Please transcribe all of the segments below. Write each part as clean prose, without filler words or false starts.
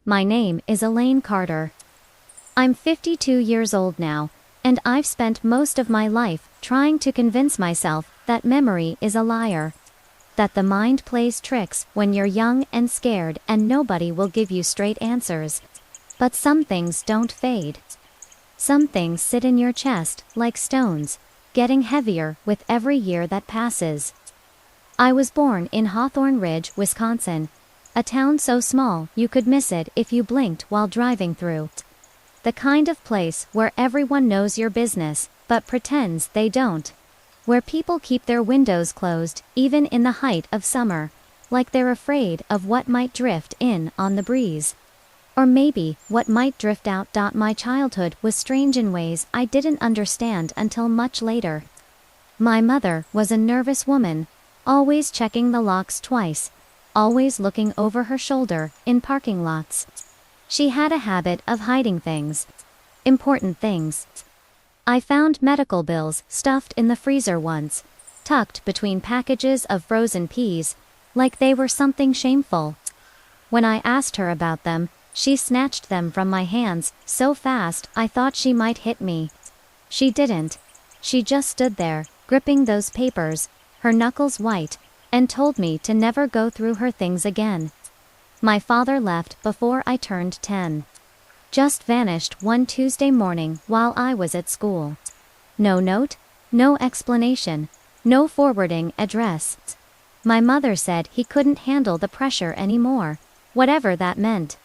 My name is Elaine Carter. I'm 52 years old now, and I've spent most of my life trying to convince myself that memory is a liar. That the mind plays tricks when you're young and scared and nobody will give you straight answers. But some things don't fade. Some things sit in your chest like stones, getting heavier with every year that passes. I was born in Hawthorne Ridge, Wisconsin, a town so small you could miss it if you blinked while driving through. The kind of place where everyone knows your business, but pretends they don't. Where people keep their windows closed, even in the height of summer, like they're afraid of what might drift in on the breeze. Or maybe, what might drift out. My childhood was strange in ways I didn't understand until much later. My mother was a nervous woman, always checking the locks twice, always looking over her shoulder in parking lots. She had a habit of hiding things. Important things. I found medical bills stuffed in the freezer once, tucked between packages of frozen peas, like they were something shameful. When I asked her about them, she snatched them from my hands so fast I thought she might hit me. She didn't. She just stood there, gripping those papers, her knuckles white, and told me to never go through her things again. My father left before I turned 10. Just vanished one Tuesday morning while I was at school. No note, no explanation, no forwarding address. My mother said he couldn't handle the pressure anymore, whatever that meant.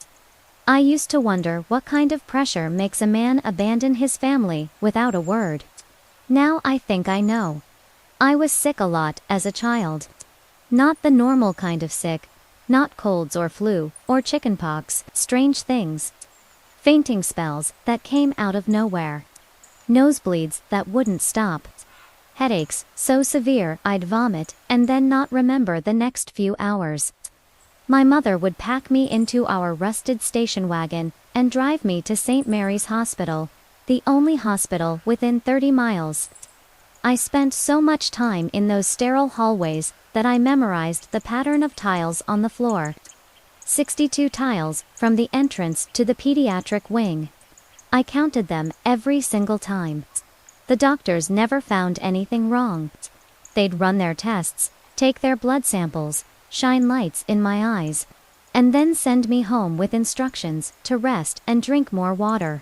I used to wonder what kind of pressure makes a man abandon his family without a word. Now I think I know. I was sick a lot as a child. Not the normal kind of sick, not colds or flu, or chickenpox, strange things. Fainting spells that came out of nowhere. Nosebleeds that wouldn't stop. Headaches so severe I'd vomit and then not remember the next few hours. My mother would pack me into our rusted station wagon and drive me to St. Mary's Hospital, the only hospital within 30 miles. I spent so much time in those sterile hallways that I memorized the pattern of tiles on the floor. 62 tiles, from the entrance to the pediatric wing. I counted them every single time. The doctors never found anything wrong. They'd run their tests, take their blood samples, shine lights in my eyes, and then send me home with instructions to rest and drink more water.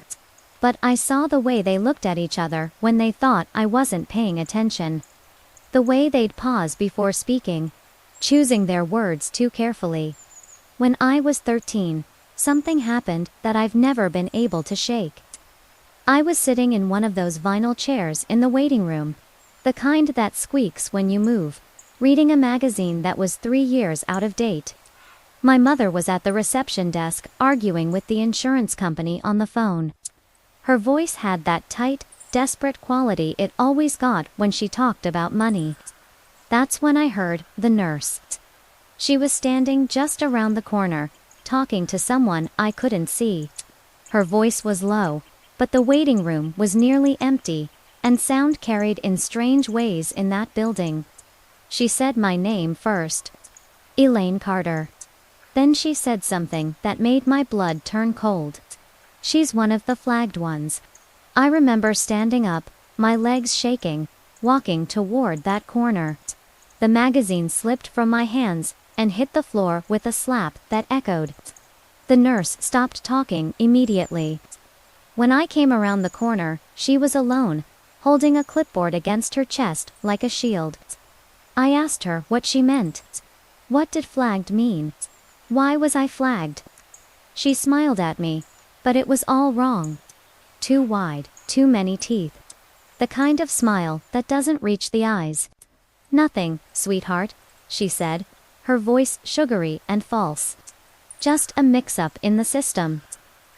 But I saw the way they looked at each other when they thought I wasn't paying attention. The way they'd pause before speaking, choosing their words too carefully. When I was 13, something happened that I've never been able to shake. I was sitting in one of those vinyl chairs in the waiting room, the kind that squeaks when you move, reading a magazine that was 3 years out of date. My mother was at the reception desk arguing with the insurance company on the phone. Her voice had that tight, desperate quality it always got when she talked about money. That's when I heard the nurse. She was standing just around the corner, talking to someone I couldn't see. Her voice was low, but the waiting room was nearly empty, and sound carried in strange ways in that building. She said my name first. Elaine Carter. Then she said something that made my blood turn cold. She's one of the flagged ones. I remember standing up, my legs shaking, walking toward that corner. The magazine slipped from my hands and hit the floor with a slap that echoed. The nurse stopped talking immediately. When I came around the corner, she was alone, holding a clipboard against her chest like a shield. I asked her what she meant. What did flagged mean? Why was I flagged? She smiled at me, but it was all wrong. Too wide, too many teeth. The kind of smile that doesn't reach the eyes. Nothing, sweetheart, she said, her voice sugary and false. Just a mix-up in the system.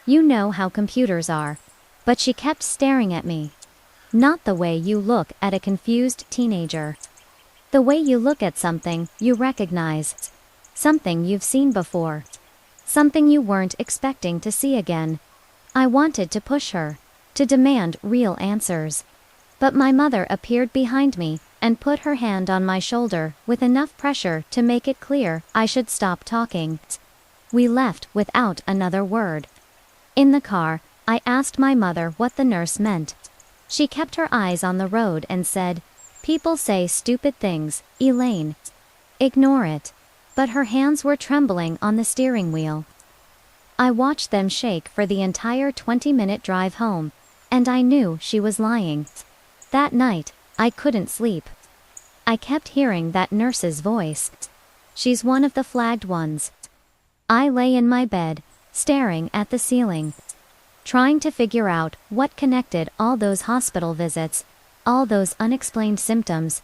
You know how computers are. But she kept staring at me. Not the way you look at a confused teenager. The way you look at something you recognize. Something you've seen before. Something you weren't expecting to see again. I wanted to push her, to demand real answers. But my mother appeared behind me and put her hand on my shoulder with enough pressure to make it clear I should stop talking. We left without another word. In the car, I asked my mother what the nurse meant. She kept her eyes on the road and said, "People say stupid things, Elaine. Ignore it." But her hands were trembling on the steering wheel. I watched them shake for the entire 20-minute drive home, and I knew she was lying. That night, I couldn't sleep. I kept hearing that nurse's voice. "She's one of the flagged ones." I lay in my bed, staring at the ceiling, trying to figure out what connected all those hospital visits, all those unexplained symptoms,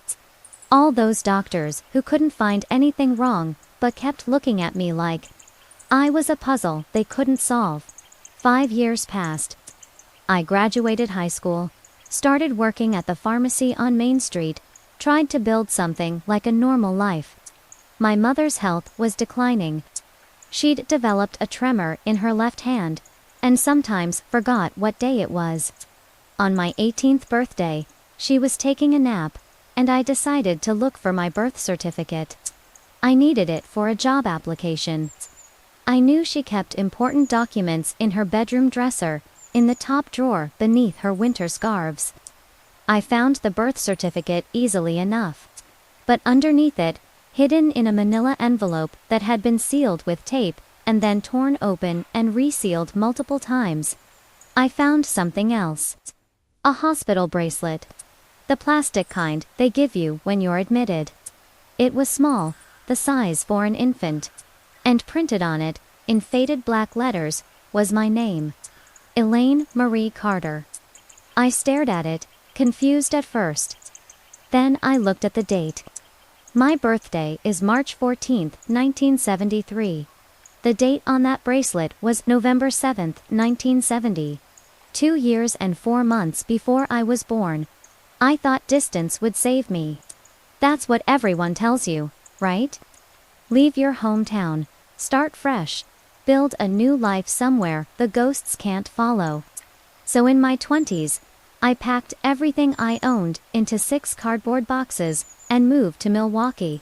all those doctors who couldn't find anything wrong but kept looking at me like I was a puzzle they couldn't solve. 5 years passed. I graduated high school, started working at the pharmacy on Main Street, tried to build something like a normal life. My mother's health was declining. She'd developed a tremor in her left hand, and sometimes forgot what day it was. On my 18th birthday, she was taking a nap, and I decided to look for my birth certificate. I needed it for a job application. I knew she kept important documents in her bedroom dresser, in the top drawer beneath her winter scarves. I found the birth certificate easily enough. But underneath it, hidden in a manila envelope that had been sealed with tape, and then torn open and resealed multiple times, I found something else. A hospital bracelet. The plastic kind they give you when you're admitted. It was small, the size for an infant. And printed on it, in faded black letters, was my name. Elaine Marie Carter. I stared at it, confused at first. Then I looked at the date. My birthday is March 14, 1973. The date on that bracelet was November 7, 1970. 2 years and 4 months before I was born. I thought distance would save me. That's what everyone tells you, right? Leave your hometown, start fresh, build a new life somewhere the ghosts can't follow. So in my 20s, I packed everything I owned into 6 cardboard boxes and moved to Milwaukee.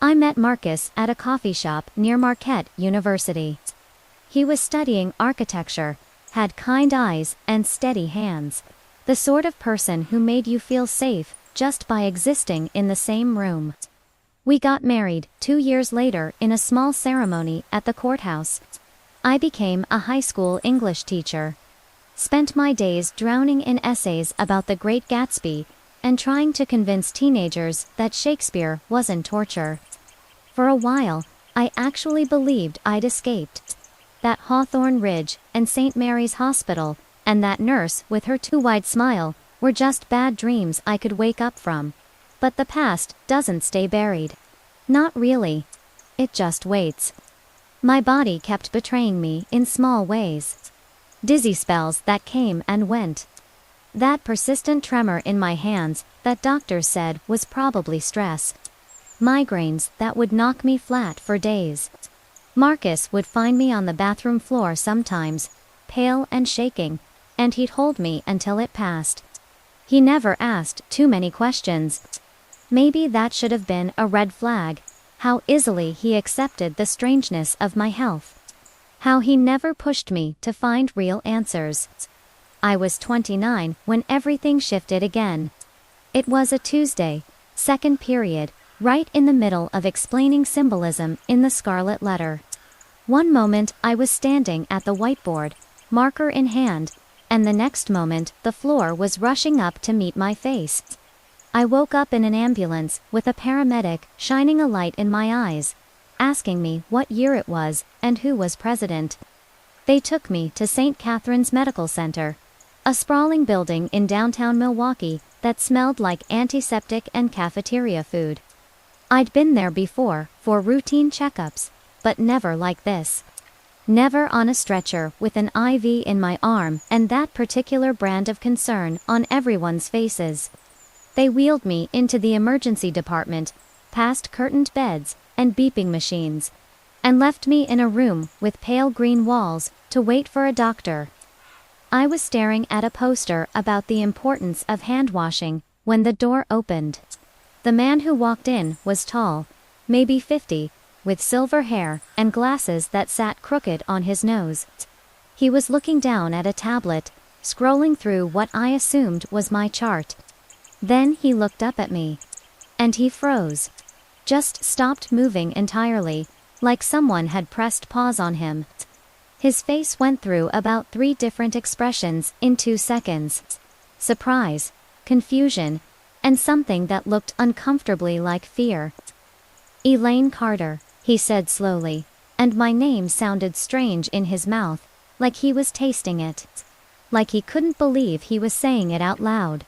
I met Marcus at a coffee shop near Marquette University. He was studying architecture, had kind eyes and steady hands. The sort of person who made you feel safe just by existing in the same room. We got married 2 years later in a small ceremony at the courthouse. I became a high school English teacher. Spent my days drowning in essays about the Great Gatsby and trying to convince teenagers that Shakespeare wasn't torture. For a while, I actually believed I'd escaped. That Hawthorne Ridge and St. Mary's Hospital and that nurse with her too wide smile were just bad dreams I could wake up from. But the past doesn't stay buried. Not really. It just waits. My body kept betraying me in small ways. Dizzy spells that came and went. That persistent tremor in my hands that doctors said was probably stress. Migraines that would knock me flat for days. Marcus would find me on the bathroom floor sometimes, pale and shaking, and he'd hold me until it passed. He never asked too many questions. Maybe that should have been a red flag. How easily he accepted the strangeness of my health. How he never pushed me to find real answers. I was 29 when everything shifted again. It was a Tuesday, second period, right in the middle of explaining symbolism in the scarlet letter. One moment I was standing at the whiteboard, marker in hand, and the next moment the floor was rushing up to meet my face. I woke up in an ambulance with a paramedic shining a light in my eyes, asking me what year it was and who was president. They took me to St. Catherine's Medical Center, a sprawling building in downtown Milwaukee that smelled like antiseptic and cafeteria food. I'd been there before for routine checkups, but never like this. Never on a stretcher with an IV in my arm and that particular brand of concern on everyone's faces. They wheeled me into the emergency department, past curtained beds and beeping machines, and left me in a room with pale green walls to wait for a doctor. I was staring at a poster about the importance of hand washing when the door opened. The man who walked in was tall, maybe 50, with silver hair and glasses that sat crooked on his nose. He was looking down at a tablet, scrolling through what I assumed was my chart. Then he looked up at me. And he froze. Just stopped moving entirely, like someone had pressed pause on him. His face went through about 3 different expressions in 2 seconds. Surprise, confusion, and something that looked uncomfortably like fear. "Elaine Carter," he said slowly, and my name sounded strange in his mouth, like he was tasting it. Like he couldn't believe he was saying it out loud.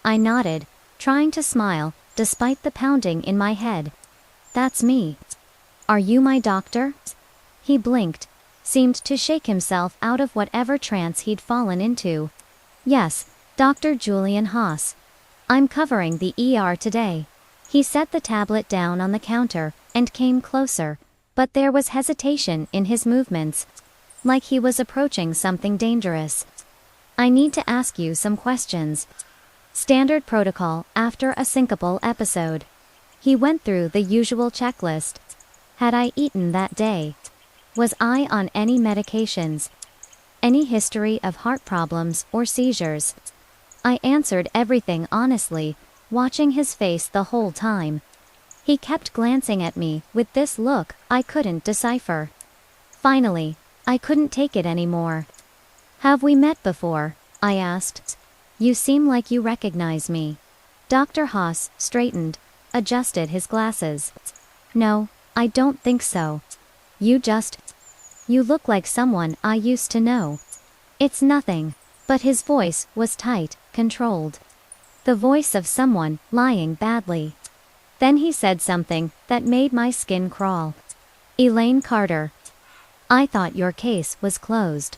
I nodded, trying to smile, despite the pounding in my head. "That's me. Are you my doctor?" He blinked, seemed to shake himself out of whatever trance he'd fallen into. "Yes, Dr. Julian Haas. I'm covering the ER today." He set the tablet down on the counter and came closer, but there was hesitation in his movements, like he was approaching something dangerous. "I need to ask you some questions. Standard protocol after a syncopal episode." He went through the usual checklist. Had I eaten that day? Was I on any medications? Any history of heart problems or seizures? I answered everything honestly, watching his face the whole time. He kept glancing at me with this look I couldn't decipher. Finally, I couldn't take it anymore. "Have we met before?" I asked. "You seem like you recognize me." Dr. Haas straightened, adjusted his glasses. "No, I don't think so. You look like someone I used to know." "It's nothing." But his voice was tight, controlled. The voice of someone lying badly. Then he said something that made my skin crawl. "Elaine Carter. I thought your case was closed."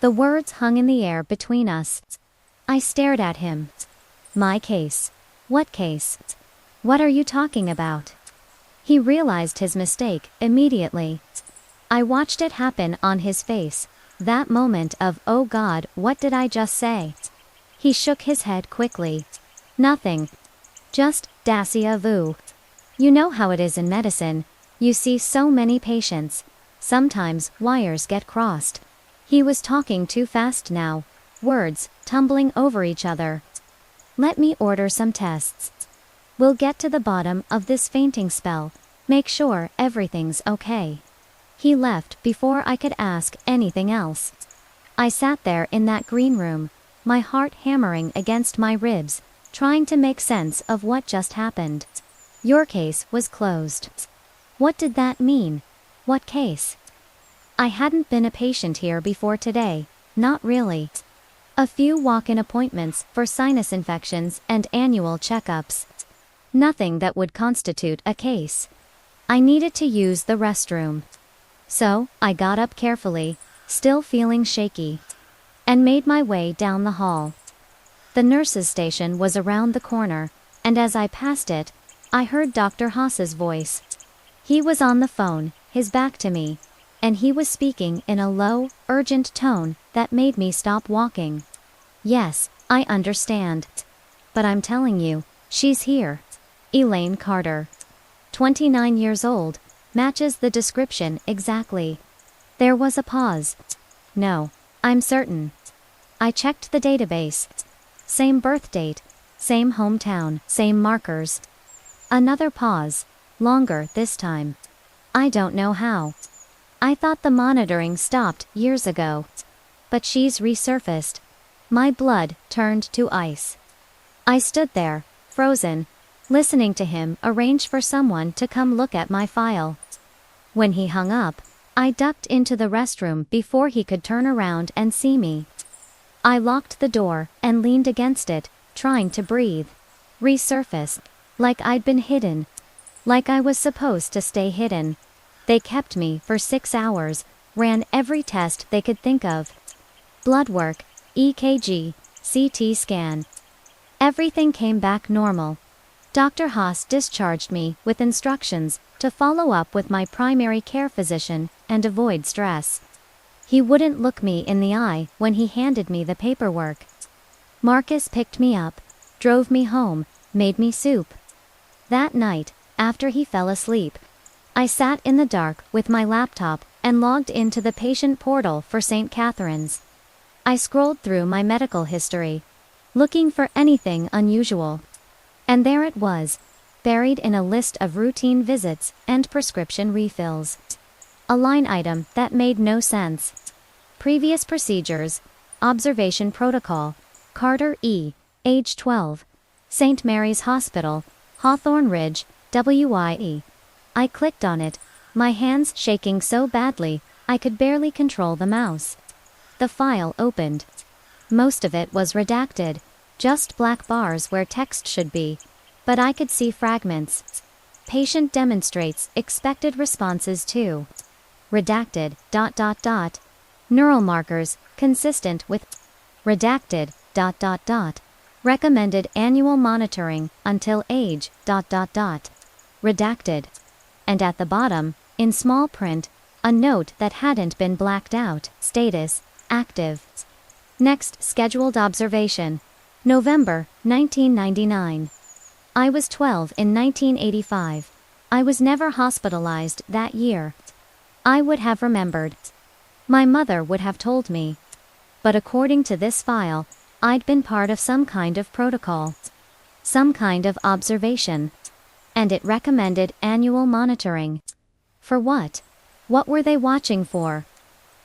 The words hung in the air between us. I stared at him. "My case? What case? What are you talking about?" He realized his mistake immediately. I watched it happen on his face. That moment of, "Oh God, what did I just say?" He shook his head quickly. "Nothing. Just déjà vu. You know how it is in medicine. You see so many patients. Sometimes wires get crossed." He was talking too fast now, words tumbling over each other. "Let me order some tests. We'll get to the bottom of this fainting spell, make sure everything's okay." He left before I could ask anything else. I sat there in that green room, my heart hammering against my ribs, trying to make sense of what just happened. "Your case was closed." What did that mean? What case? I hadn't been a patient here before today, not really. A few walk-in appointments for sinus infections and annual checkups. Nothing that would constitute a case. I needed to use the restroom. So, I got up carefully, still feeling shaky, and made my way down the hall. The nurse's station was around the corner, and as I passed it, I heard Dr. Haas's voice. He was on the phone, his back to me, and he was speaking in a low, urgent tone that made me stop walking. "Yes, I understand. But I'm telling you, she's here. Elaine Carter. 29 years old, matches the description exactly." There was a pause. "No, I'm certain. I checked the database. Same birth date, same hometown, same markers." Another pause, longer this time. "I don't know how. I thought the monitoring stopped years ago. But she's resurfaced." My blood turned to ice. I stood there, frozen, listening to him arrange for someone to come look at my file. When he hung up, I ducked into the restroom before he could turn around and see me. I locked the door and leaned against it, trying to breathe. Resurfaced. Like I'd been hidden. Like I was supposed to stay hidden. They kept me for 6 hours, ran every test they could think of. Blood work, EKG, CT scan. Everything came back normal. Dr. Haas discharged me with instructions to follow up with my primary care physician and avoid stress. He wouldn't look me in the eye when he handed me the paperwork. Marcus picked me up, drove me home, made me soup. That night, after he fell asleep, I sat in the dark with my laptop and logged into the patient portal for St. Catherine's. I scrolled through my medical history, looking for anything unusual. And there it was, buried in a list of routine visits and prescription refills. A line item that made no sense. Previous procedures, observation protocol, Carter E., age 12, St. Mary's Hospital, Hawthorne Ridge, WIE. I clicked on it, my hands shaking so badly, I could barely control the mouse. The file opened. Most of it was redacted, just black bars where text should be. But I could see fragments. Patient demonstrates expected responses too. Redacted, ... Neural markers, consistent with redacted, ... Recommended annual monitoring until age, ... Redacted. And at the bottom, in small print, a note that hadn't been blacked out, status, active. Next scheduled observation, November, 1999. I was 12 in 1985. I was never hospitalized that year. I would have remembered. My mother would have told me. But according to this file, I'd been part of some kind of protocol. Some kind of observation. And it recommended annual monitoring. For what? What were they watching for?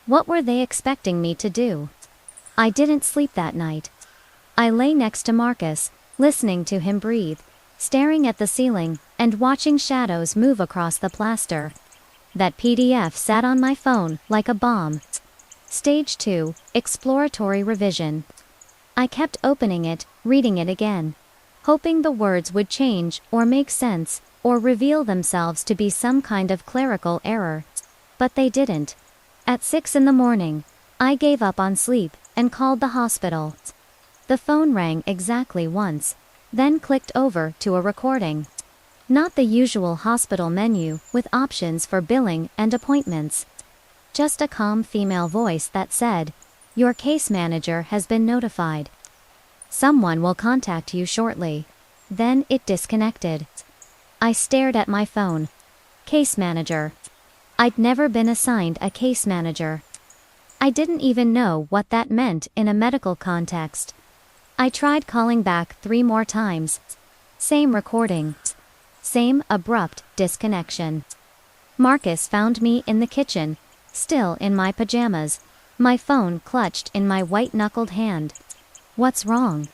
What were they expecting me to do? I didn't sleep that night. I lay next to Marcus, listening to him breathe, staring at the ceiling, and watching shadows move across the plaster. That PDF sat on my phone like a bomb. Stage 2, Exploratory Revision. I kept opening it, reading it again, hoping the words would change or make sense, or reveal themselves to be some kind of clerical error. But they didn't. At 6 in the morning, I gave up on sleep and called the hospital. The phone rang exactly once, then clicked over to a recording. Not the usual hospital menu with options for billing and appointments. Just a calm female voice that said, "Your case manager has been notified. Someone will contact you shortly." Then it disconnected. I stared at my phone. Case manager. I'd never been assigned a case manager. I didn't even know what that meant in a medical context. I tried calling back 3 more times. Same recording. Same abrupt disconnection. Marcus found me in the kitchen, still in my pajamas, my phone clutched in my white-knuckled hand. "What's wrong?"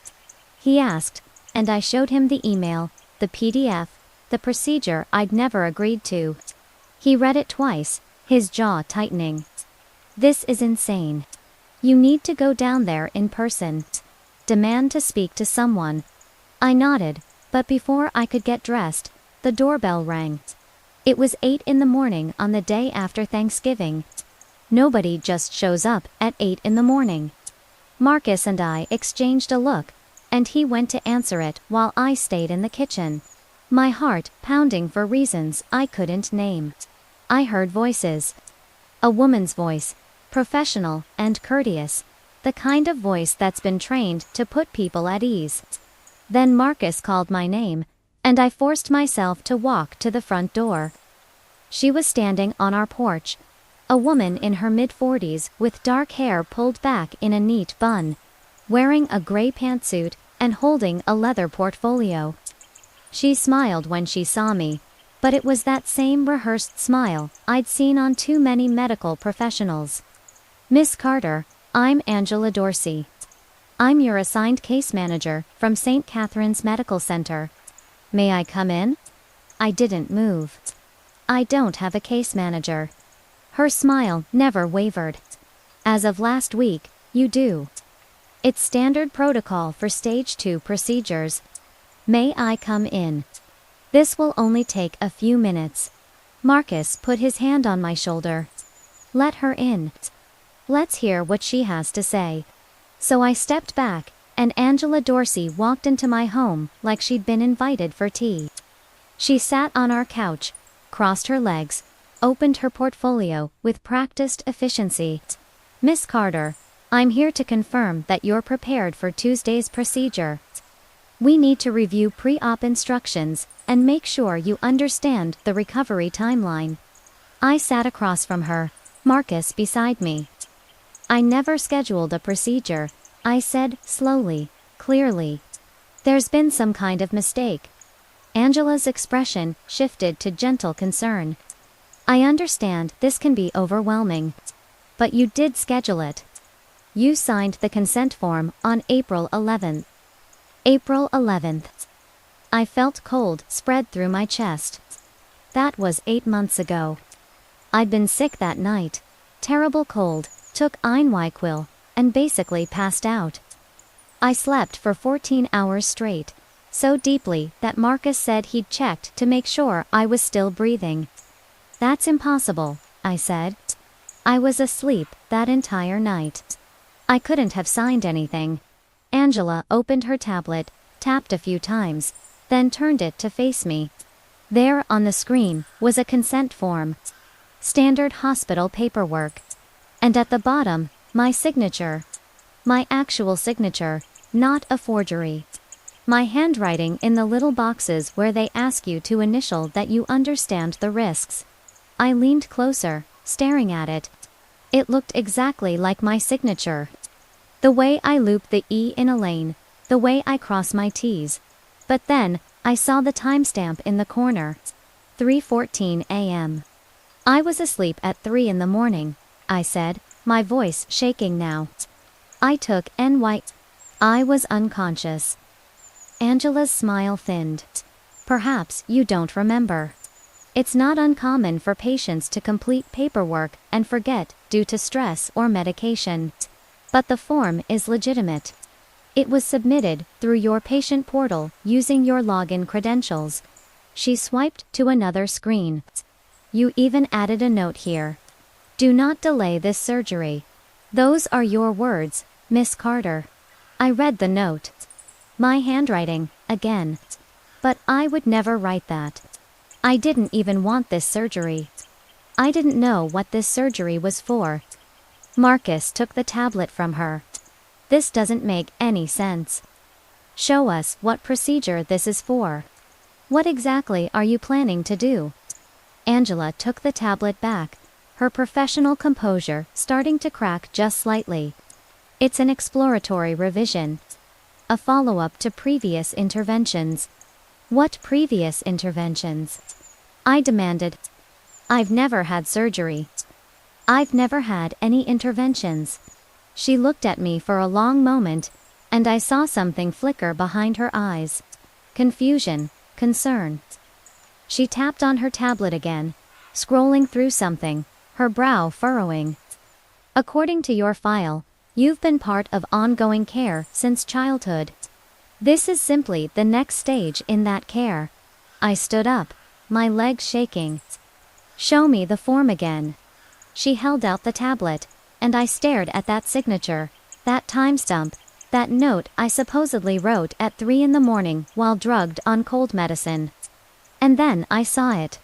he asked, and I showed him the email, the PDF, the procedure I'd never agreed to. He read it twice, his jaw tightening. "This is insane. You need to go down there in person. Demand to speak to someone." I nodded, but before I could get dressed, the doorbell rang. It was 8 in the morning on the day after Thanksgiving. Nobody just shows up at 8 in the morning. Marcus and I exchanged a look, and he went to answer it while I stayed in the kitchen. My heart pounding for reasons I couldn't name. I heard voices. A woman's voice, professional and courteous, the kind of voice that's been trained to put people at ease. Then Marcus called my name, and I forced myself to walk to the front door. She was standing on our porch, a woman in her mid-40s with dark hair pulled back in a neat bun, wearing a gray pantsuit and holding a leather portfolio. She smiled when she saw me, but it was that same rehearsed smile I'd seen on too many medical professionals. "Miss Carter, I'm Angela Dorsey. I'm your assigned case manager from St. Catherine's Medical Center. May I come in?" I didn't move. "I don't have a case manager." Her smile never wavered. "As of last week, you do. It's standard protocol for stage 2 procedures. May I come in? This will only take a few minutes." Marcus put his hand on my shoulder. "Let her in. Let's hear what she has to say." So I stepped back, and Angela Dorsey walked into my home like she'd been invited for tea. She sat on our couch, crossed her legs, opened her portfolio with practiced efficiency. "Miss Carter, I'm here to confirm that you're prepared for Tuesday's procedure. We need to review pre-op instructions, and make sure you understand the recovery timeline. I sat across from her, Marcus beside me. I never scheduled a procedure, I said, slowly, clearly. There's been some kind of mistake. Angela's expression shifted to gentle concern. I understand this can be overwhelming. But you did schedule it. You signed the consent form on April 11th. April 11th. I felt cold spread through my chest. That was 8 months ago. I'd been sick that night. Terrible cold, took Nyquil, and basically passed out. I slept for 14 hours straight, so deeply that Marcus said he'd checked to make sure I was still breathing. That's impossible, I said. I was asleep that entire night. I couldn't have signed anything. Angela opened her tablet, tapped a few times, then turned it to face me. There on the screen was a consent form. Standard hospital paperwork. And at the bottom, my signature. My actual signature, not a forgery. My handwriting in the little boxes where they ask you to initial that you understand the risks. I leaned closer, staring at it. It looked exactly like my signature. The way I loop the E in Elaine, the way I cross my T's. But then, I saw the timestamp in the corner. 3:14 a.m. I was asleep at 3 in the morning, I said, my voice shaking now. I took NY. I was unconscious. Angela's smile thinned. Perhaps you don't remember. It's not uncommon for patients to complete paperwork and forget due to stress or medication. But the form is legitimate. It was submitted through your patient portal using your login credentials. She swiped to another screen. You even added a note here. Do not delay this surgery. Those are your words, Miss Carter. I read the note. My handwriting, again. But I would never write that. I didn't even want this surgery. I didn't know what this surgery was for. Marcus took the tablet from her. This doesn't make any sense. Show us what procedure this is for. What exactly are you planning to do? Angela took the tablet back, her professional composure starting to crack just slightly. It's an exploratory revision. A follow-up to previous interventions. What previous interventions? I demanded. I've never had surgery. I've never had any interventions. She looked at me for a long moment, and I saw something flicker behind her eyes. Confusion, concern. She tapped on her tablet again, scrolling through something, her brow furrowing. According to your file, you've been part of ongoing care since childhood. This is simply the next stage in that care. I stood up, my legs shaking. Show me the form again. She held out the tablet, and I stared at that signature, that timestamp, that note I supposedly wrote at 3 in the morning while drugged on cold medicine. And then I saw it.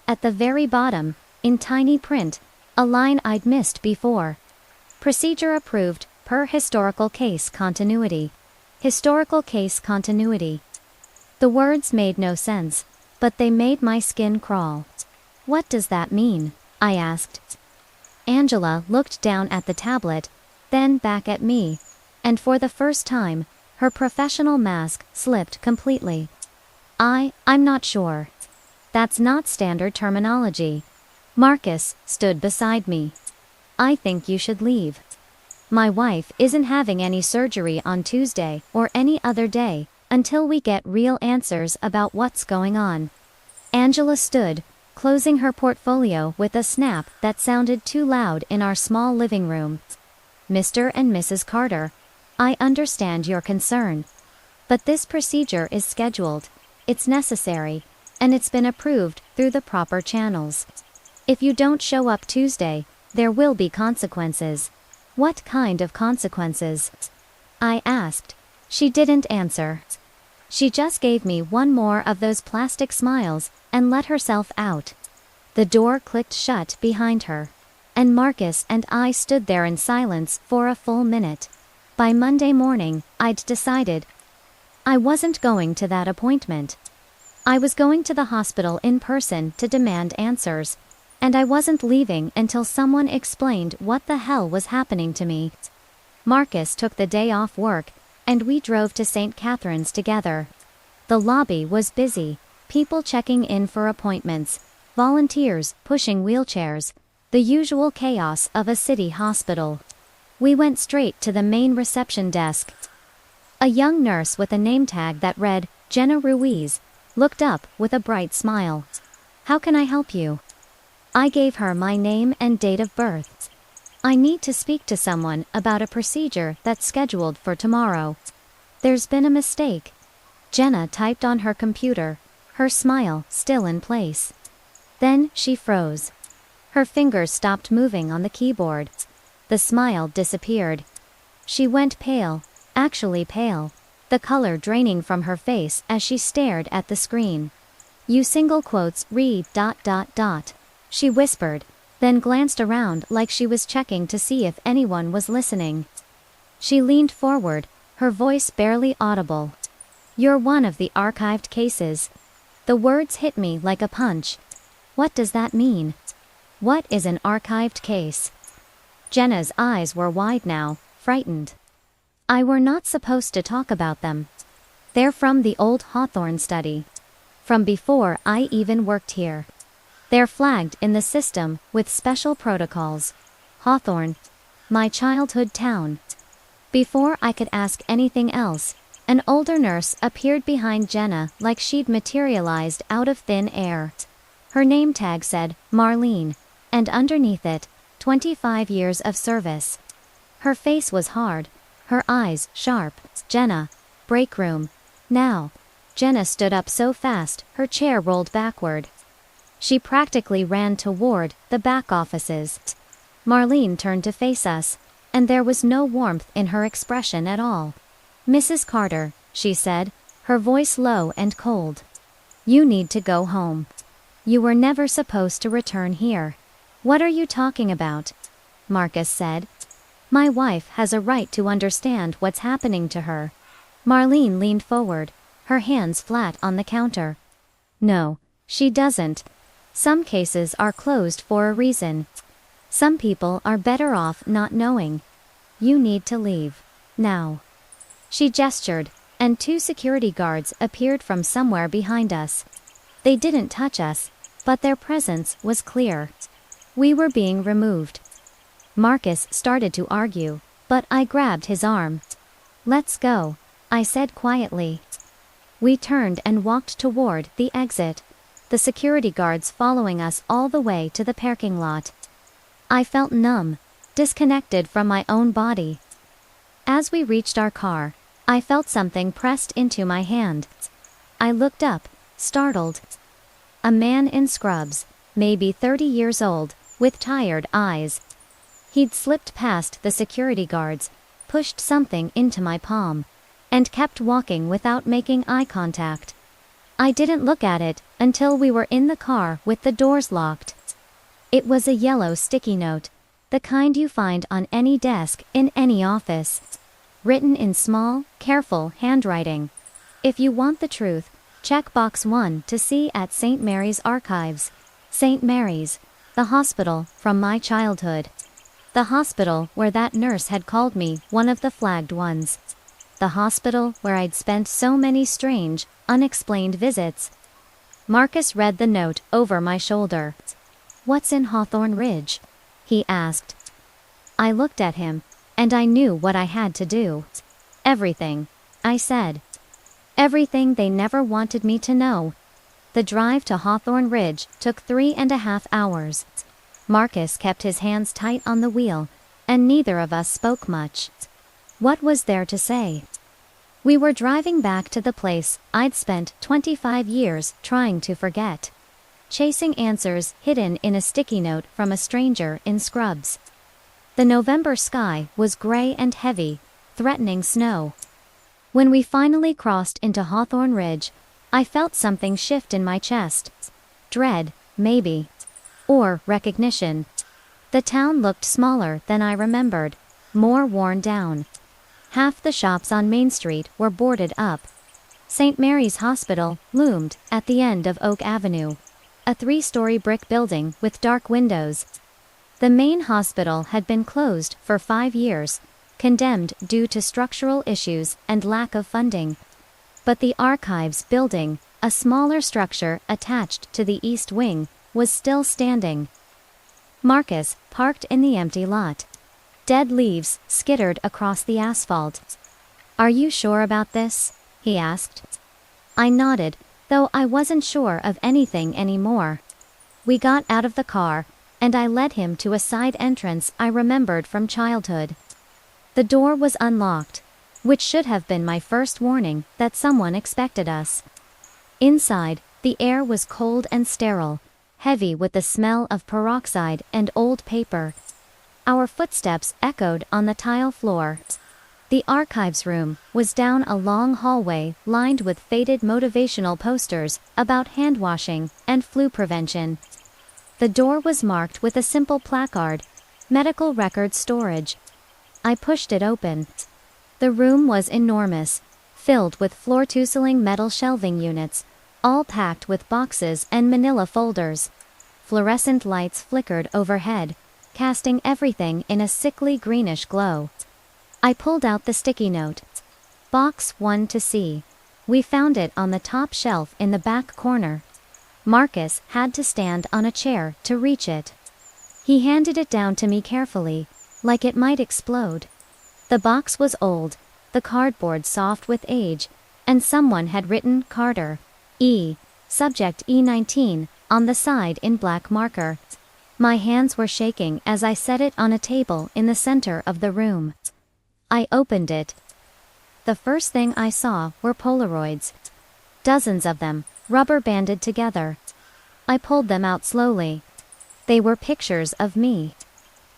At the very bottom, in tiny print, a line I'd missed before. Procedure approved, per historical case continuity. Historical case continuity. The words made no sense, but they made my skin crawl. What does that mean? I asked. Angela looked down at the tablet, then back at me, and for the first time, her professional mask slipped completely. I'm not sure. That's not standard terminology. Marcus stood beside me. I think you should leave. My wife isn't having any surgery on Tuesday or any other day until we get real answers about what's going on. Angela stood, closing her portfolio with a snap that sounded too loud in our small living room. Mr. and Mrs. Carter, I understand your concern. But this procedure is scheduled, it's necessary, and it's been approved through the proper channels. If you don't show up Tuesday, there will be consequences. What kind of consequences? I asked. She didn't answer. She just gave me one more of those plastic smiles and let herself out. The door clicked shut behind her, and Marcus and I stood there in silence for a full minute. By Monday morning, I'd decided I wasn't going to that appointment. I was going to the hospital in person to demand answers. And I wasn't leaving until someone explained what the hell was happening to me. Marcus took the day off work, and we drove to St. Catherine's together. The lobby was busy, people checking in for appointments, volunteers pushing wheelchairs, the usual chaos of a city hospital. We went straight to the main reception desk. A young nurse with a name tag that read, Jenna Ruiz, looked up with a bright smile. "How can I help you?" I gave her my name and date of birth. "I need to speak to someone about a procedure that's scheduled for tomorrow. There's been a mistake." Jenna typed on her computer, her smile still in place. Then she froze. Her fingers stopped moving on the keyboard. The smile disappeared. She went pale, actually pale, the color draining from her face as she stared at the screen. "You single quotes read ... she whispered, then glanced around like she was checking to see if anyone was listening. She leaned forward, her voice barely audible. "You're one of the archived cases." The words hit me like a punch. What does that mean? What is an archived case? Jenna's eyes were wide now, frightened. "I were not supposed to talk about them. They're from the old Hawthorne study. From before I even worked here. They're flagged in the system with special protocols. Hawthorne, my childhood town." Before I could ask anything else, an older nurse appeared behind Jenna like she'd materialized out of thin air. Her name tag said, Marlene, and underneath it, 25 years of service. Her face was hard, her eyes sharp. "Jenna, break room. Now." Jenna stood up so fast, her chair rolled backward. She practically ran toward the back offices. Marlene turned to face us, and there was no warmth in her expression at all. "Mrs. Carter," she said, her voice low and cold. "You need to go home. You were never supposed to return here." "What are you talking about?" Marcus said. "My wife has a right to understand what's happening to her." Marlene leaned forward, her hands flat on the counter. "No, she doesn't. Some cases are closed for a reason. Some people are better off not knowing. You need to leave. Now." She gestured, and 2 security guards appeared from somewhere behind us. They didn't touch us, but their presence was clear. We were being removed. Marcus started to argue, but I grabbed his arm. "Let's go," I said quietly. We turned and walked toward the exit, the security guards following us all the way to the parking lot. I felt numb, disconnected from my own body. As we reached our car, I felt something pressed into my hand. I looked up, startled. A man in scrubs, maybe 30 years old, with tired eyes. He'd slipped past the security guards, pushed something into my palm, and kept walking without making eye contact. I didn't look at it until we were in the car with the doors locked. It was a yellow sticky note, the kind you find on any desk in any office. Written in small, careful handwriting. "If you want the truth, check box 1 to see at St. Mary's Archives." St. Mary's, the hospital from my childhood. The hospital where that nurse had called me one of the flagged ones. The hospital where I'd spent so many strange, unexplained visits. Marcus read the note over my shoulder. "What's in Hawthorne Ridge?" he asked. I looked at him, and I knew what I had to do. "Everything," I said. Everything they never wanted me to know. The drive to Hawthorne Ridge took 3.5 hours. Marcus kept his hands tight on the wheel, and neither of us spoke much. What was there to say? We were driving back to the place I'd spent 25 years trying to forget. Chasing answers hidden in a sticky note from a stranger in scrubs. The November sky was gray and heavy, threatening snow. When we finally crossed into Hawthorne Ridge, I felt something shift in my chest. Dread, maybe. Or recognition. The town looked smaller than I remembered, more worn down. Half the shops on Main Street were boarded up. St. Mary's Hospital loomed at the end of Oak Avenue. A 3-story brick building with dark windows. The main hospital had been closed for 5 years, condemned due to structural issues and lack of funding. But the archives building, a smaller structure attached to the east wing, was still standing. Marcus parked in the empty lot. Dead leaves skittered across the asphalt. "Are you sure about this?" he asked. I nodded, though I wasn't sure of anything anymore. We got out of the car, and I led him to a side entrance I remembered from childhood. The door was unlocked, which should have been my first warning that someone expected us. Inside, the air was cold and sterile, heavy with the smell of peroxide and old paper. Our footsteps echoed on the tile floor. The archives room was down a long hallway lined with faded motivational posters about hand-washing and flu prevention. The door was marked with a simple placard, "Medical Records Storage." I pushed it open. The room was enormous, filled with floor-to-ceiling metal shelving units, all packed with boxes and manila folders. Fluorescent lights flickered overhead, casting everything in a sickly greenish glow. I pulled out the sticky note. Box 1 to C. We found it on the top shelf in the back corner. Marcus had to stand on a chair to reach it. He handed it down to me carefully, like it might explode. The box was old, the cardboard soft with age, and someone had written Carter, E, subject E19, on the side in black marker. My hands were shaking as I set it on a table in the center of the room. I opened it. The first thing I saw were Polaroids. Dozens of them, rubber banded together. I pulled them out slowly. They were pictures of me.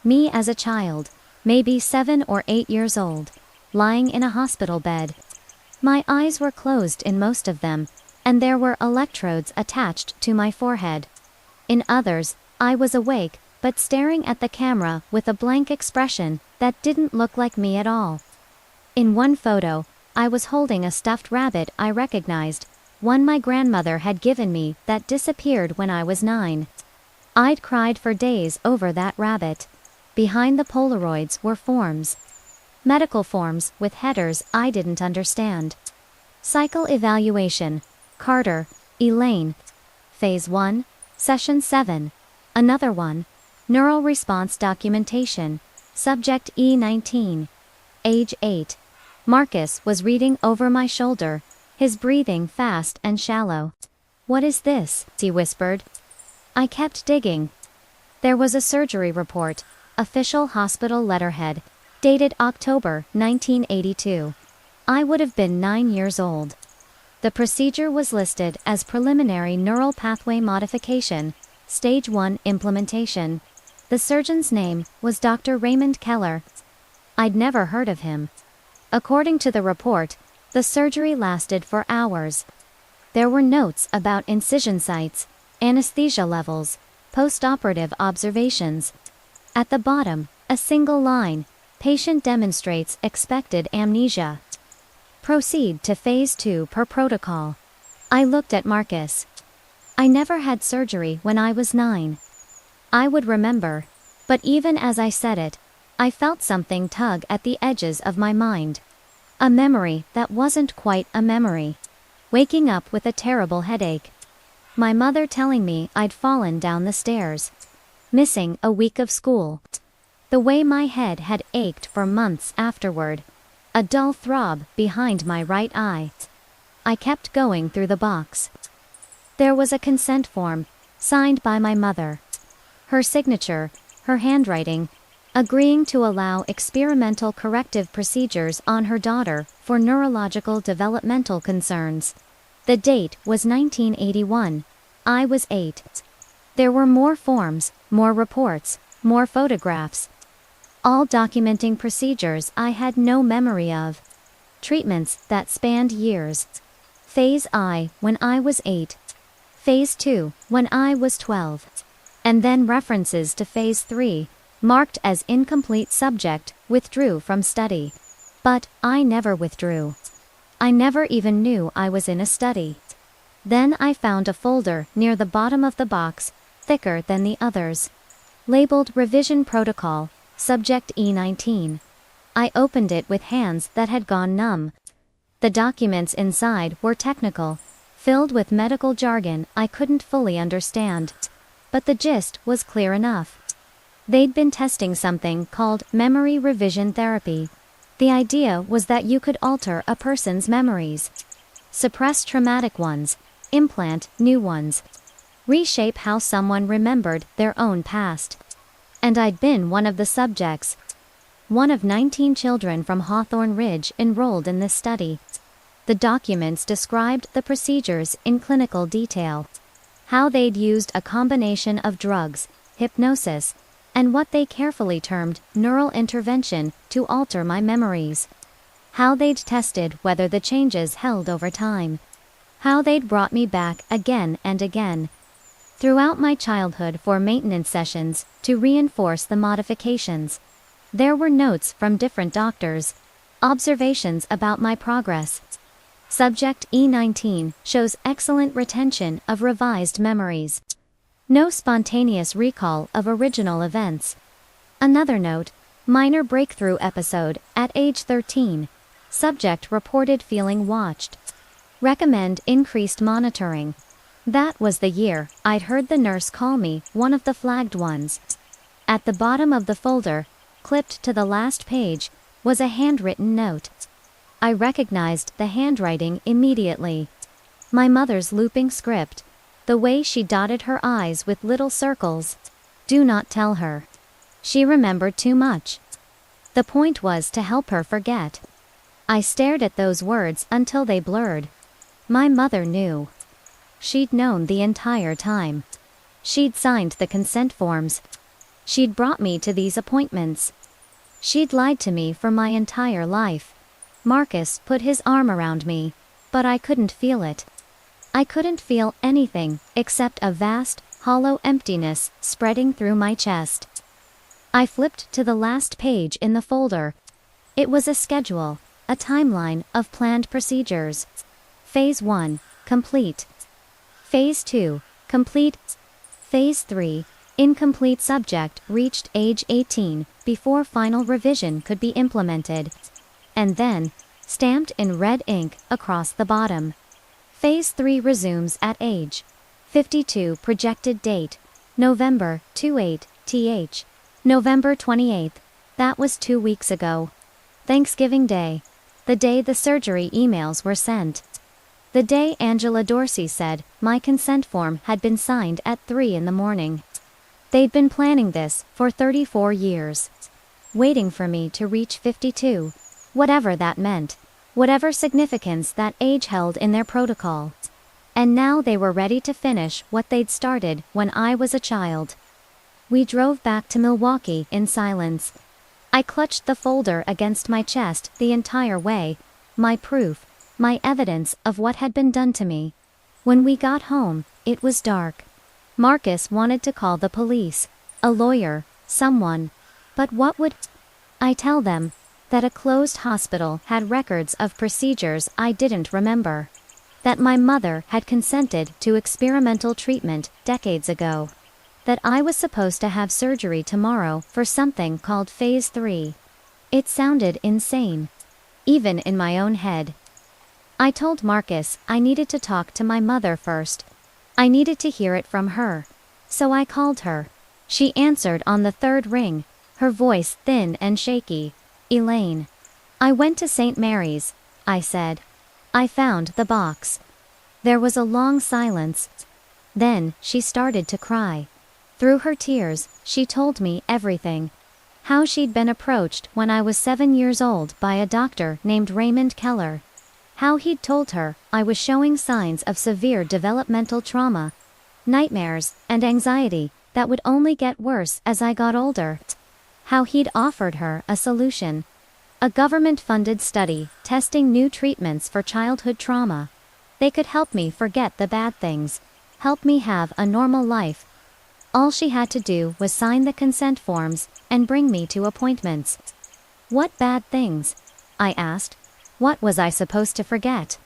Me as a child, maybe 7 or 8 years old, lying in a hospital bed. My eyes were closed in most of them, and there were electrodes attached to my forehead. In others, I was awake, but staring at the camera with a blank expression that didn't look like me at all. In one photo, I was holding a stuffed rabbit I recognized, one my grandmother had given me that disappeared when I was 9. I'd cried for days over that rabbit. Behind the Polaroids were forms. Medical forms with headers I didn't understand. Cycle evaluation. Carter, Elaine. Phase 1, Session 7. Another one. Neural response documentation. Subject E19. Age 8. Marcus was reading over my shoulder, his breathing fast and shallow. "What is this?" he whispered. I kept digging. There was a surgery report, official hospital letterhead, dated October 1982. I would have been 9 years old. The procedure was listed as preliminary neural pathway modification, Stage 1 implementation. The surgeon's name was Dr. Raymond Keller. I'd never heard of him. According to the report, the surgery lasted for hours. There were notes about incision sites, anesthesia levels, post-operative observations. At the bottom, a single line, "Patient demonstrates expected amnesia. Proceed to Phase 2 per protocol." I looked at Marcus. I never had surgery when I was 9. I would remember. But even as I said it, I felt something tug at the edges of my mind. A memory that wasn't quite a memory. Waking up with a terrible headache. My mother telling me I'd fallen down the stairs. Missing a week of school. The way my head had ached for months afterward. A dull throb behind my right eye. I kept going through the box. There was a consent form, signed by my mother. Her signature, her handwriting, agreeing to allow experimental corrective procedures on her daughter for neurological developmental concerns. The date was 1981. I was 8. There were more forms, more reports, more photographs. All documenting procedures I had no memory of. Treatments that spanned years. Phase I when I was 8. Phase 2 when I was 12. And then references to Phase 3, marked as incomplete subject, withdrew from study. But I never withdrew. I never even knew I was in a study. Then I found a folder near the bottom of the box, thicker than the others. Labeled Revision Protocol, Subject E19. I opened it with hands that had gone numb. The documents inside were technical, filled with medical jargon I couldn't fully understand. But the gist was clear enough. They'd been testing something called memory revision therapy. The idea was that you could alter a person's memories. Suppress traumatic ones, implant new ones. Reshape how someone remembered their own past. And I'd been one of the subjects. One of 19 children from Hawthorne Ridge enrolled in this study. The documents described the procedures in clinical detail. How they'd used a combination of drugs, hypnosis, and what they carefully termed neural intervention to alter my memories. How they'd tested whether the changes held over time. How they'd brought me back again and again throughout my childhood for maintenance sessions to reinforce the modifications. There were notes from different doctors, observations about my progress. Subject E19 shows excellent retention of revised memories. No spontaneous recall of original events. Another note, minor breakthrough episode, at age 13. Subject reported feeling watched. Recommend increased monitoring. That was the year I'd heard the nurse call me one of the flagged ones. At the bottom of the folder, clipped to the last page, was a handwritten note. I recognized the handwriting immediately. My mother's looping script. The way she dotted her I's with little circles. Do not tell her. She remembered too much. The point was to help her forget. I stared at those words until they blurred. My mother knew. She'd known the entire time. She'd signed the consent forms. She'd brought me to these appointments. She'd lied to me for my entire life. Marcus put his arm around me, but I couldn't feel it. I couldn't feel anything except a vast, hollow emptiness spreading through my chest. I flipped to the last page in the folder. It was a schedule, a timeline of planned procedures. Phase 1, complete. Phase 2, complete. Phase 3, incomplete. Subject reached age 18 before final revision could be implemented. And then, stamped in red ink across the bottom. Phase 3 resumes at age 52. Projected date, November 28, th. November 28th, that was 2 weeks ago. Thanksgiving Day. The day the surgery emails were sent. The day Angela Dorsey said my consent form had been signed at 3 in the morning. They'd been planning this for 34 years. Waiting for me to reach 52. Whatever that meant. Whatever significance that age held in their protocol. And now they were ready to finish what they'd started when I was a child. We drove back to Milwaukee in silence. I clutched the folder against my chest the entire way, my proof, my evidence of what had been done to me. When we got home, it was dark. Marcus wanted to call the police, a lawyer, someone. But what would I tell them? That a closed hospital had records of procedures I didn't remember. That my mother had consented to experimental treatment decades ago. That I was supposed to have surgery tomorrow for something called Phase 3. It sounded insane. Even in my own head. I told Marcus I needed to talk to my mother first. I needed to hear it from her. So I called her. She answered on the third ring, her voice thin and shaky. Elaine. I went to St. Mary's, I said. I found the box. There was a long silence. Then, she started to cry. Through her tears, she told me everything. How she'd been approached when I was 7 years old by a doctor named Raymond Keller. How he'd told her I was showing signs of severe developmental trauma, nightmares, and anxiety that would only get worse as I got older. How he'd offered her a solution. A government-funded study testing new treatments for childhood trauma. They could help me forget the bad things, help me have a normal life. All she had to do was sign the consent forms and bring me to appointments. What bad things? I asked. What was I supposed to forget?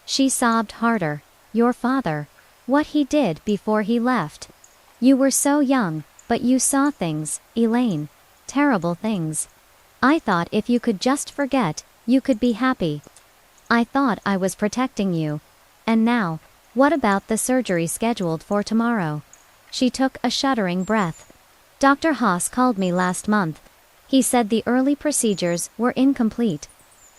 She sobbed harder. Your father. What he did before he left. You were so young, but you saw things, Elaine. Terrible things. I thought if you could just forget, you could be happy. I thought I was protecting you. And now, what about the surgery scheduled for tomorrow? She took a shuddering breath. Dr. Haas called me last month. He said the early procedures were incomplete.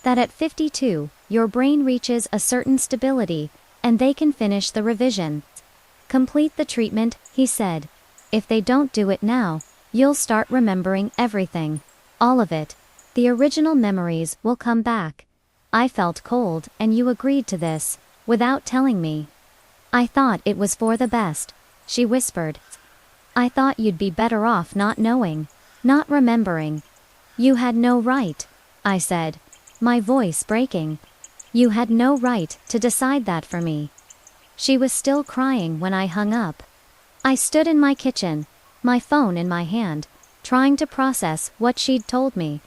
That at 52, your brain reaches a certain stability, and they can finish the revision. Complete the treatment, he said. If they don't do it now, you'll start remembering everything. All of it. The original memories will come back. I felt cold, and you agreed to this, without telling me. I thought it was for the best, she whispered. I thought you'd be better off not knowing, not remembering. You had no right, I said, my voice breaking. You had no right to decide that for me. She was still crying when I hung up. I stood in my kitchen, my phone in my hand, trying to process what she'd told me.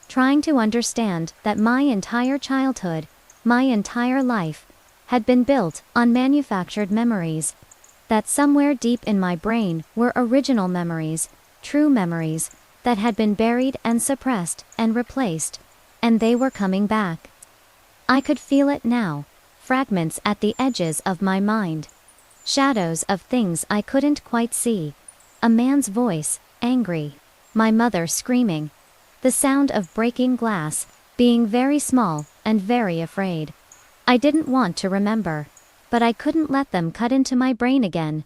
Trying to understand that my entire childhood, my entire life, had been built on manufactured memories. That somewhere deep in my brain were original memories, true memories, that had been buried and suppressed and replaced, and they were coming back. I could feel it now, fragments at the edges of my mind. Shadows of things I couldn't quite see. A man's voice, angry. My mother screaming. The sound of breaking glass, being very small and very afraid. I didn't want to remember. But I couldn't let them cut into my brain again.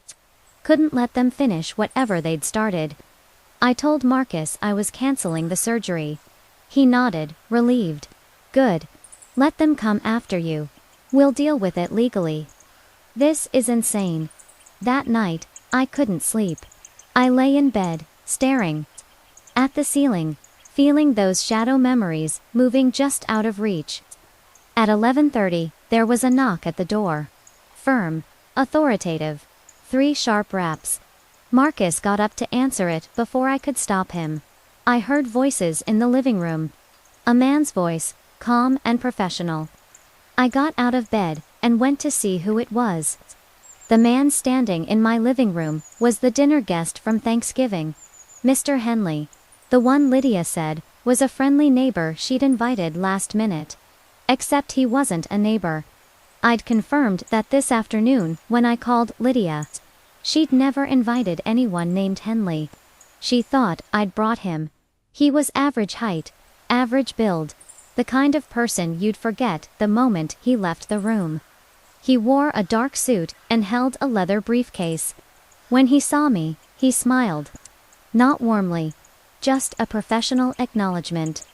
Couldn't let them finish whatever they'd started. I told Marcus I was canceling the surgery. He nodded, relieved. Good. Let them come after you. We'll deal with it legally. This is insane. That night, I couldn't sleep. I lay in bed, staring at the ceiling, feeling those shadow memories moving just out of reach. At 11:30, there was a knock at the door. Firm, authoritative. 3 sharp raps. Marcus got up to answer it before I could stop him. I heard voices in the living room. A man's voice, calm and professional. I got out of bed and went to see who it was. The man standing in my living room was the dinner guest from Thanksgiving. Mr. Henley. The one Lydia said was a friendly neighbor she'd invited last minute. Except he wasn't a neighbor. I'd confirmed that this afternoon when I called Lydia. She'd never invited anyone named Henley. She thought I'd brought him. He was average height, average build, the kind of person you'd forget the moment he left the room. He wore a dark suit and held a leather briefcase. When he saw me, he smiled. Not warmly. Just a professional acknowledgement.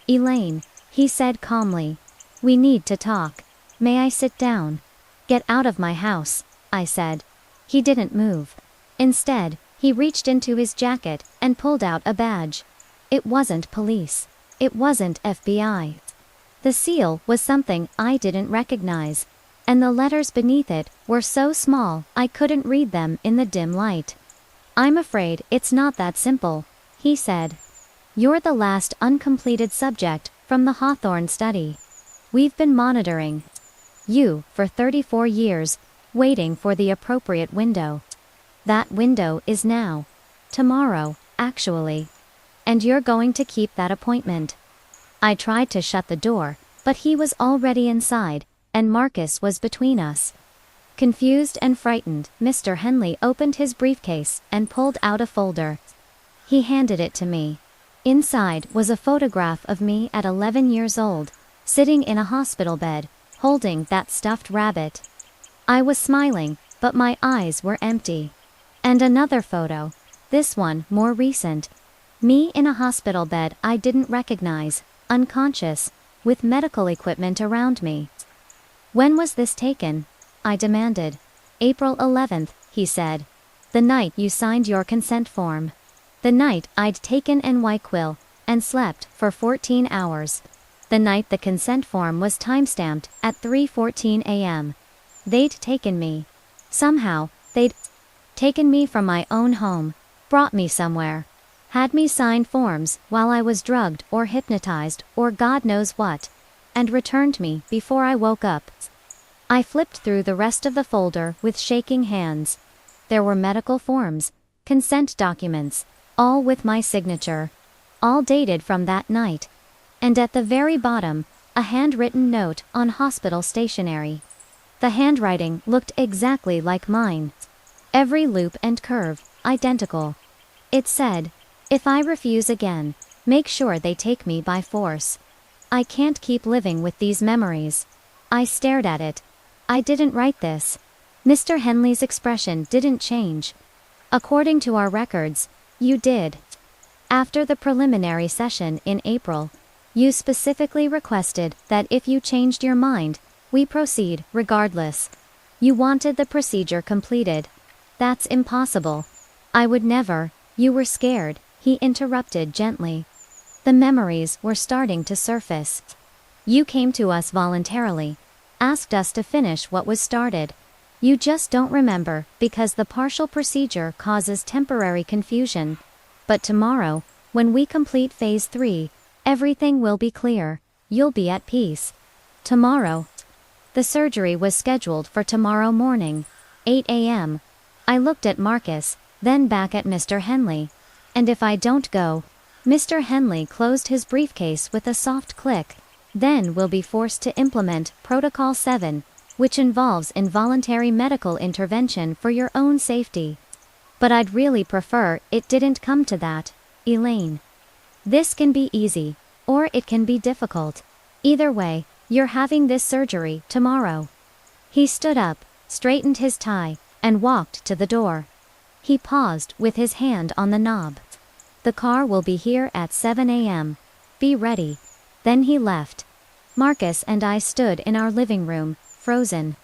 Elaine, he said calmly. We need to talk. May I sit down? Get out of my house, I said. He didn't move. Instead, he reached into his jacket and pulled out a badge. It wasn't police. It wasn't FBI. The seal was something I didn't recognize, and the letters beneath it were so small I couldn't read them in the dim light. I'm afraid it's not that simple, he said. You're the last uncompleted subject from the Hawthorne study. We've been monitoring you for 34 years, waiting for the appropriate window. That window is now. Tomorrow, actually. And you're going to keep that appointment. I tried to shut the door, but he was already inside, and Marcus was between us. Confused and frightened, Mr. Henley opened his briefcase and pulled out a folder. He handed it to me. Inside was a photograph of me at 11 years old, sitting in a hospital bed, holding that stuffed rabbit. I was smiling, but my eyes were empty. And another photo. This one more recent. Me in a hospital bed I didn't recognize, unconscious, with medical equipment around me. When was this taken? I demanded. April 11th, he said. The night you signed your consent form. The night I'd taken NyQuil and slept for 14 hours. The night the consent form was timestamped at 3:14 a.m. They'd taken me. Somehow, they'd taken me from my own home, brought me somewhere, had me sign forms while I was drugged or hypnotized or God knows what, and returned me before I woke up. I flipped through the rest of the folder with shaking hands. There were medical forms, consent documents, all with my signature. All dated from that night. And at the very bottom, a handwritten note on hospital stationery. The handwriting looked exactly like mine. Every loop and curve, identical. It said, "If I refuse again, make sure they take me by force." I can't keep living with these memories. I stared at it. I didn't write this. Mr. Henley's expression didn't change. According to our records, you did. After the preliminary session in April, you specifically requested that if you changed your mind, we proceed regardless. You wanted the procedure completed. That's impossible. I would never. You were scared, he interrupted gently. The memories were starting to surface. You came to us voluntarily, asked us to finish what was started. You just don't remember because the partial procedure causes temporary confusion. But tomorrow, when we complete phase 3, everything will be clear. You'll be at peace. Tomorrow. The surgery was scheduled for tomorrow morning, 8 a.m. I looked at Marcus, then back at Mr. Henley. And if I don't go? Mr. Henley closed his briefcase with a soft click. Then we'll be forced to implement Protocol 7, which involves involuntary medical intervention for your own safety. But I'd really prefer it didn't come to that, Elaine. This can be easy, or it can be difficult. Either way, you're having this surgery tomorrow. He stood up, straightened his tie, and walked to the door. He paused with his hand on the knob. The car will be here at 7 a.m. Be ready. Then he left. Marcus and I stood in our living room, frozen.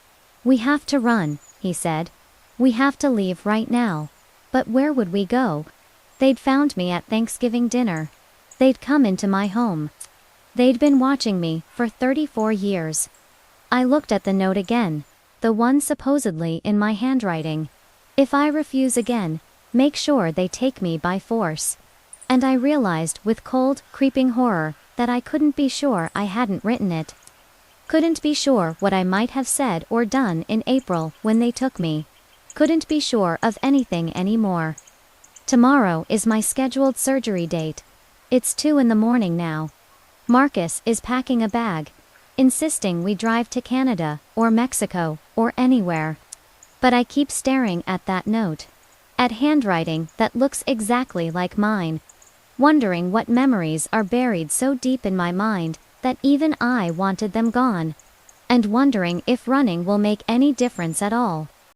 We have to run, he said. We have to leave right now. But where would we go? They'd found me at Thanksgiving dinner. They'd come into my home. They'd been watching me for 34 years. I looked at the note again, the one supposedly in my handwriting. If I refuse again, make sure they take me by force. And I realized with cold, creeping horror that I couldn't be sure I hadn't written it. Couldn't be sure what I might have said or done in April when they took me. Couldn't be sure of anything anymore. Tomorrow is my scheduled surgery date. It's 2 in the morning now. Marcus is packing a bag, insisting we drive to Canada, or Mexico, or anywhere. But I keep staring at that note. At handwriting that looks exactly like mine. Wondering what memories are buried so deep in my mind that even I wanted them gone. And wondering if running will make any difference at all.